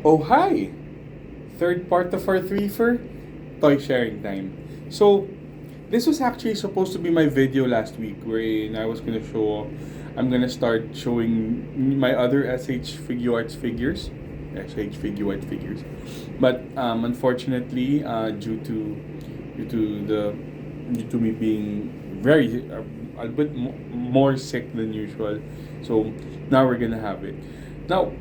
Oh, hi! Third part of our threefer, toy sharing time. So, this was actually supposed to be my video last week wherein I was gonna show, I'm gonna start showing my other SH Figuarts figures. SH Figuarts figures. But unfortunately, due to me being very a bit more sick than usual, so now we're gonna have it. Now,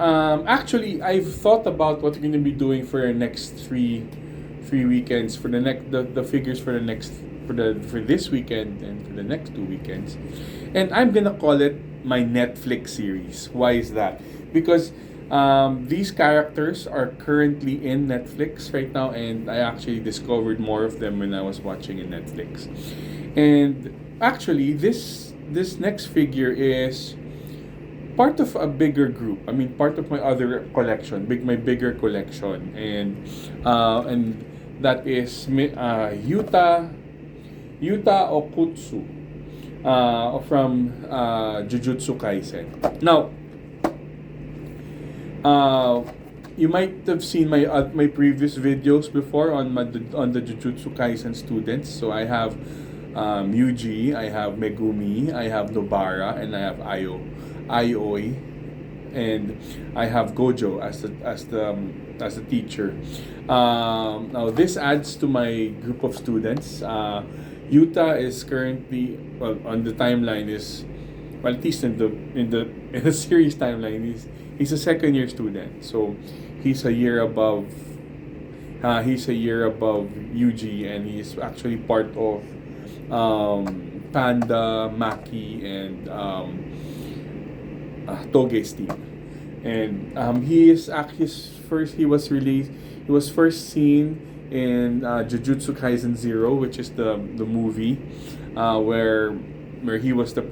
actually, I've thought about what we're gonna be doing for our next three weekends for the figures for the next for this weekend and for the next 2 weekends, and I'm gonna call it my Netflix series. Why is that? Because these characters are currently in Netflix right now, and I actually discovered more of them when I was watching in Netflix. And actually, this next figure is part of a bigger group. I mean, part of my other collection, my bigger collection, and that is Yuta Okkotsu from Jujutsu Kaisen. Now, you might have seen my previous videos before on the Jujutsu Kaisen students. So I have Yuji, I have Megumi, I have Nobara, and I have Aioi, and I have Gojo as the teacher. Now this adds to my group of students. Yuta is currently, well, on the timeline is, well, at least in the series timeline, he's a second year student, so he's a year above Yuji, and he's actually part of Panda, Maki, and Toge's team. And he was first seen in Jujutsu Kaisen 0, which is the movie where he was the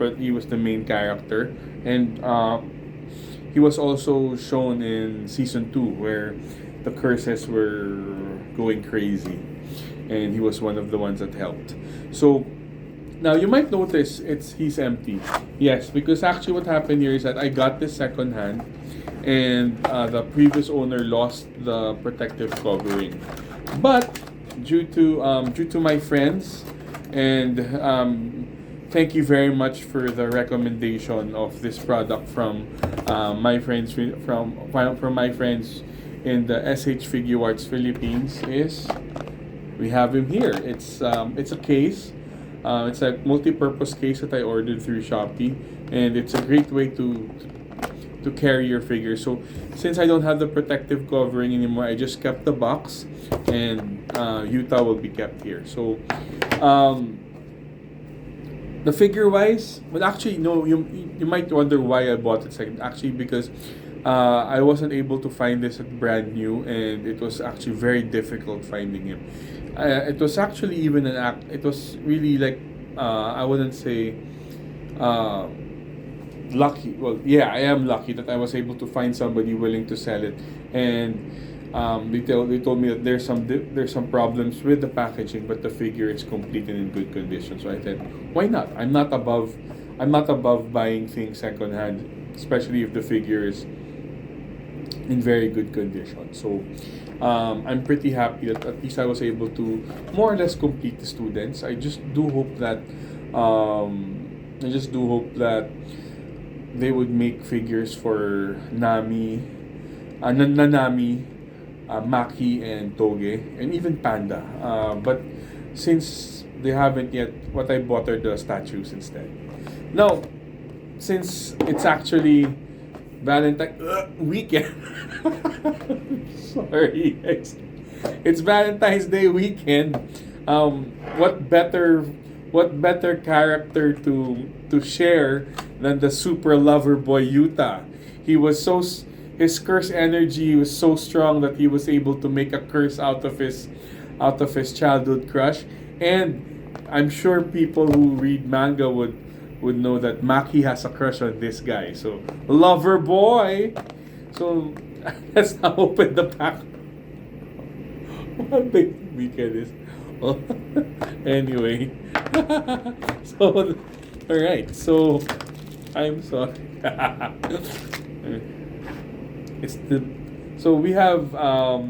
main character, and he was also shown in season 2 where the curses were going crazy, and he was one of the ones that helped. So now you might notice he's empty. Yes, because actually what happened here is that I got this second hand, and the previous owner lost the protective covering. But due to my friends, and thank you very much for the recommendation of this product from my friends from my friends in the SH Figuarts Philippines. Is we have him here. It's a case. It's a multi-purpose case that I ordered through Shopee, and it's a great way to carry your figure. So since I don't have the protective covering anymore, I just kept the box, and Yuta will be kept here. So the figure wise, well, actually no, you might wonder why I bought it second. Actually, because I wasn't able to find this at brand new, and it was actually very difficult finding him. It was actually even an act. It was really like I wouldn't say lucky. Well, yeah, I am lucky that I was able to find somebody willing to sell it, and they told me that there's some problems with the packaging, but the figure is complete and in good condition. So I said, why not? I'm not above buying things secondhand, especially if the figure is in very good condition. So I'm pretty happy that at least I was able to more or less complete the students. I just do hope that they would make figures for Nami, Nanami, Maki, and Toge, and even Panda. But since they haven't yet, what I bought are the statues instead. Now, since it's actually Valentine weekend, sorry, it's Valentine's Day weekend. What better character to share than the super lover boy Yuta? His curse energy was so strong that he was able to make a curse out of his childhood crush. And I'm sure people who read manga would know that Maki has a crush on this guy. So lover boy. So let's now open the pack. What big weekend is. Well, anyway. So alright, so I'm sorry. It's So we have all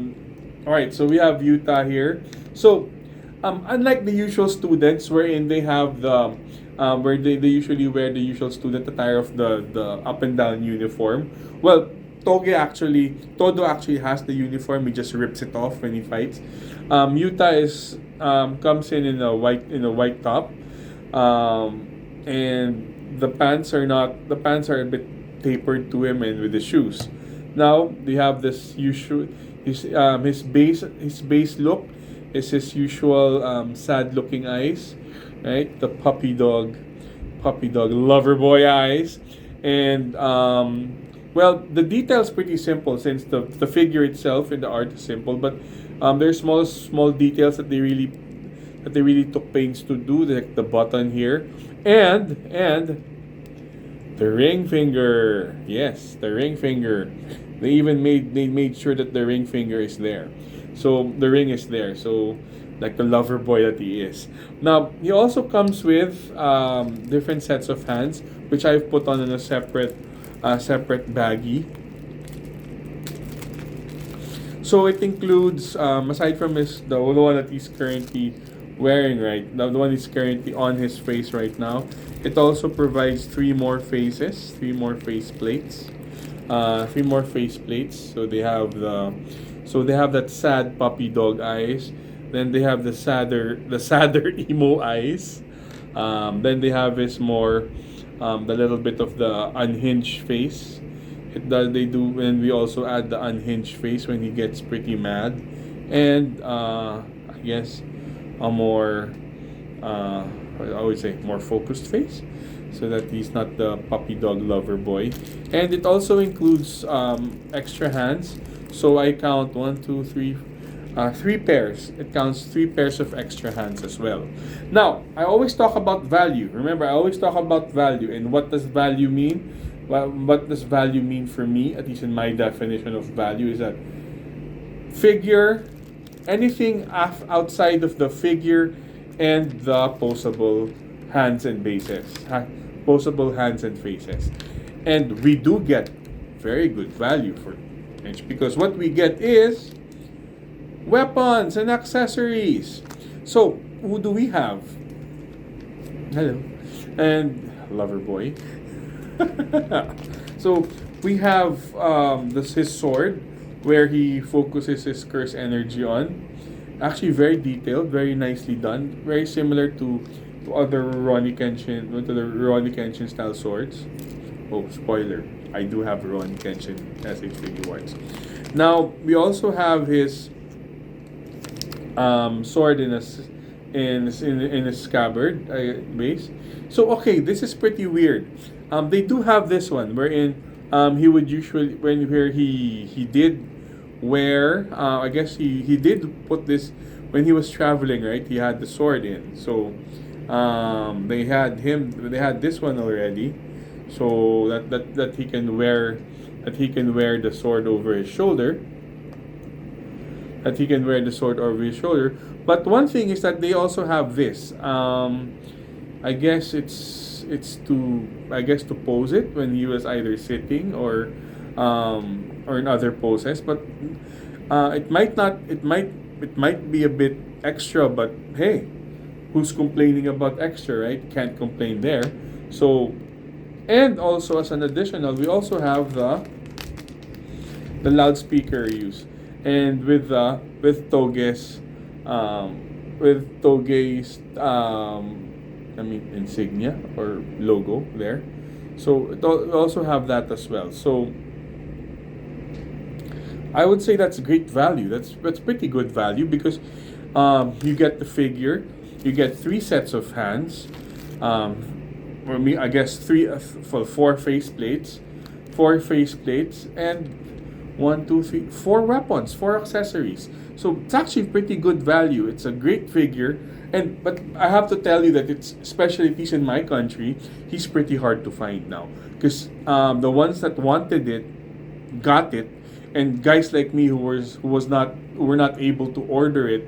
right. So we have Yuta here. So unlike the usual students, wherein they have the where they usually wear the usual student attire of the up and down uniform. Well, Todo actually has the uniform. He just rips it off when he fights. Yuta is comes in a white top, and the pants are a bit tapered to him and with the shoes. Now they have this usual his base look is his usual sad looking eyes, right? The puppy dog lover boy eyes, and well, the detail's pretty simple since the figure itself and the art is simple, but there's small details that they really took pains to do, like the button here, and the ring finger. Yes, the ring finger. They made sure that the ring finger is there. So the ring is there. So like the lover boy that he is. Now he also comes with different sets of hands, which I've put on in a separate baggie. So it includes aside from the one that he's currently wearing the one he's currently on his face right now. It also provides three more face plates. Three more face plates. So they have that sad puppy dog eyes. Then they have the sadder emo eyes. Then they have his more the little bit of the unhinged face. They do, and we also add the unhinged face when he gets pretty mad, and I guess a more I would say more focused face, so that he's not the puppy dog lover boy. And it also includes extra hands. So I count one, two, three, three pairs. It counts three pairs of extra hands as well. Now, I always talk about value. Remember, I always talk about value. And what does value mean? Well, what does value mean for me, at least in my definition of value, is that figure, anything outside of the figure and the posable hands and bases. Posable hands and faces. And we do get very good value for it. Because what we get is weapons and accessories. So, who do we have? Hello. And lover boy. So, we have his sword, where he focuses his curse energy on. Actually, very detailed, very nicely done. Very similar to the Rurouni Kenshin style swords. Oh, spoiler. I do have Rurouni Kenshin as Sh Figuarts. Now, we also have his sword in a scabbard base. So okay, this is pretty weird. They do have this one wherein he would usually where he did wear I guess he did put this when he was traveling, right? He had the sword in. So they had this one already. So that he can wear the sword over his shoulder. But one thing is that they also have this. I guess to pose it when he was either sitting or in other poses. But it might be a bit extra. But hey, who's complaining about extra, right? Can't complain there. So, and also as an additional, we also have the loudspeaker use. And with Toge's insignia or logo there. So we also have that as well. So I would say that's great value. That's pretty good value because you get the figure, you get three sets of hands, I guess four face plates, and 4 weapons, 4 accessories. So it's actually pretty good value. It's a great figure, but I have to tell you that it's, especially at least in my country, he's pretty hard to find now because the ones that wanted it got it, and guys like me who were not able to order it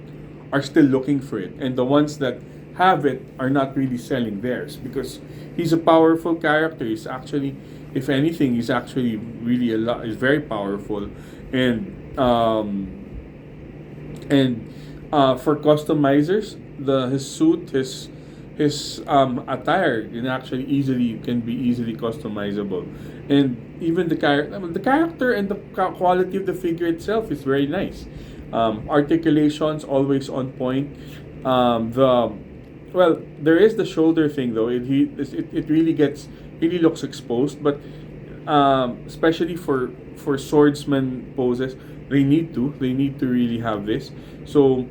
are still looking for it, and the ones that have it are not really selling theirs because he's a powerful character. if anything, he's actually really a lot. Is very powerful, and for customizers, the his suit, his attire can be easily customizable, and even the character and the quality of the figure itself is very nice. Articulations always on point. The Well, there is the shoulder thing though. It really looks exposed, but especially for swordsman poses, they need to really have this. So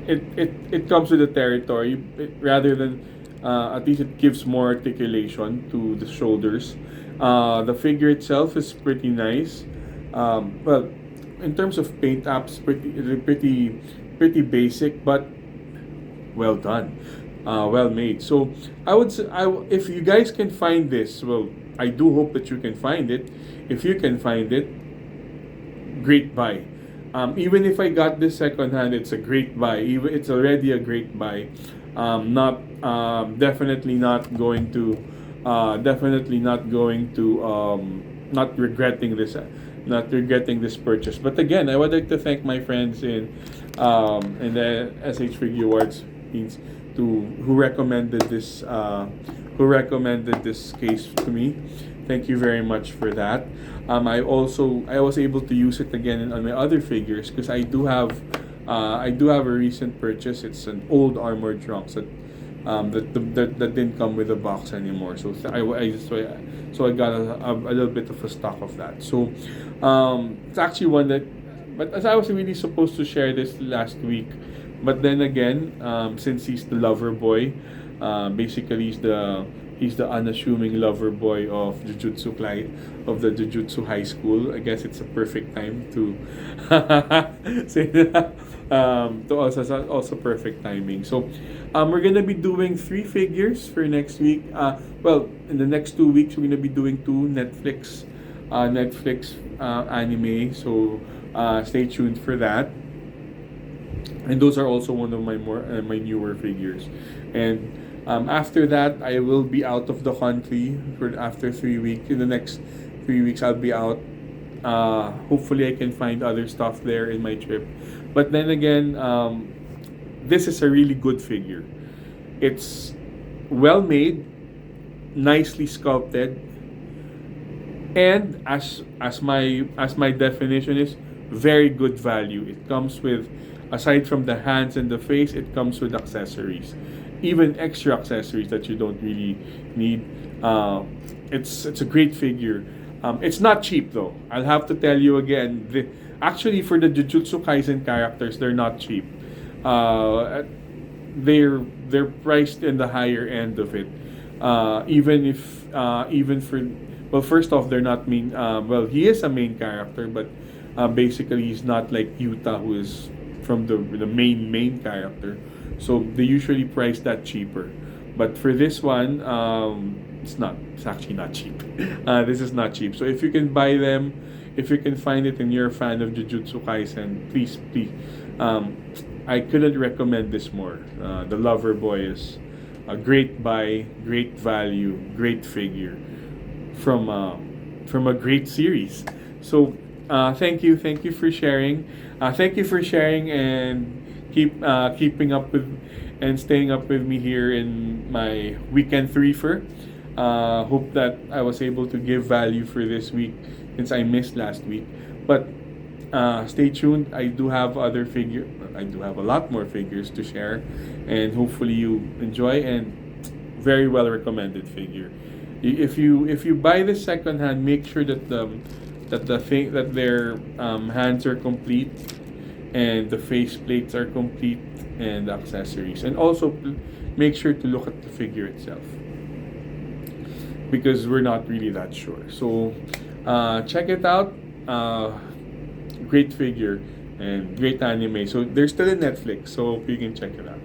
it comes with the territory, rather than at least it gives more articulation to the shoulders. The figure itself is pretty nice. Well, in terms of paint apps, pretty basic, but well done, well made. So I would say, if you guys can find this, well, I do hope that you can find it. If you can find it, great buy. Even if I got this secondhand, it's a great buy. Even it's already a great buy. Not definitely not going to, not regretting this, purchase. But again, I would like to thank my friends in the SH Figuarts means who recommended this, case to me. Thank you very much for that. I was able to use it again on my other figures, because I do have a recent purchase. It's an old armored trunks that didn't come with a box anymore. So I got a little bit of a stock of that. So it's actually one that, but as I was really supposed to share this last week, but then again, since he's the lover boy, basically he's the unassuming lover boy of the Jujutsu High School. I guess it's a perfect time to say that. Also perfect timing. So we're gonna be doing 3 figures for next week. Well, in the next 2 weeks, we're gonna be doing 2 Netflix anime. So stay tuned for that. And those are also one of my newer figures. And after that, I will be out of the country after 3 weeks. In the next 3 weeks, I'll be out. Hopefully, I can find other stuff there in my trip. But then again, this is a really good figure. It's well made, nicely sculpted, and as my definition is, very good value. It comes with, aside from the hands and the face, it comes with accessories, even extra accessories that you don't really need. It's a great figure. It's not cheap though. I'll have to tell you again. Actually, for the Jujutsu Kaisen characters, they're not cheap. They're priced in the higher end of it. Even for, well, first off, they're not main. Well, he is a main character, but basically he's not like Yuta, who is from the main character. So they usually price that cheaper. But for this one, it's not. It's actually not cheap. This is not cheap. So if you can buy them, if you can find it and you're a fan of Jujutsu Kaisen, please. I couldn't recommend this more. The Lover Boy is a great buy, great value, great figure from a great series. So thank you for sharing. Thank you for sharing and keeping up with and staying up with me here in my weekend threefer. Hope that I was able to give value for this week since I missed last week. But stay tuned. I do have a lot more figures to share, and hopefully you enjoy, and very well recommended figure. If you buy this secondhand, make sure that their hands are complete, and the face plates are complete, and the accessories, and also make sure to look at the figure itself, because we're not really that sure. So check it out. Great figure and great anime. So they're still in Netflix, so you can check it out.